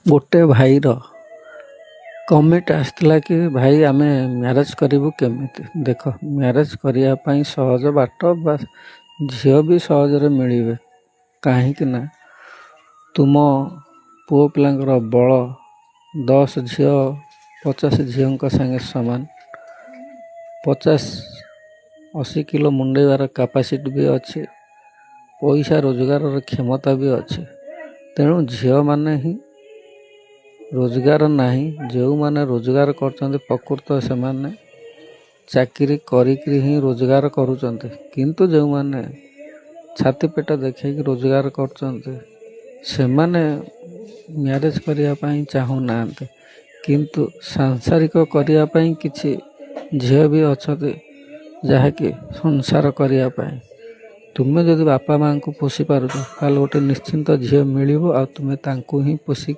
गोटे भाईर कमेंट आसला कि भाई आमे मैरेज करूँ केमिति। देख मैरेज करने सहज बाट बा झील भी सहज मिले कहीं ना तुम पुओ पिलांकर बल 10 झील 50 झील संगे सामान 50-80 किलो मुंडेबार कैपेसिटी भी अच्छे पैसा रोजगार क्षमता भी अच्छे। तेणु झील माने ही रोजगार नहीं जो माने रोजगार कर प्रकृत से माने चाकरी करी ही रोजगार करुँच किंतु जो माने छाती पेट देखे रोजगार कर मैरेज करने चाहू ना किंतु सांसारिक करने किसी झील भी अच्छा जहाँकि संसार करने तुम्हें जदि बापा माँ को पोषी पार गोटे निश्चिंत झील मिल तुम्हें ही पोषी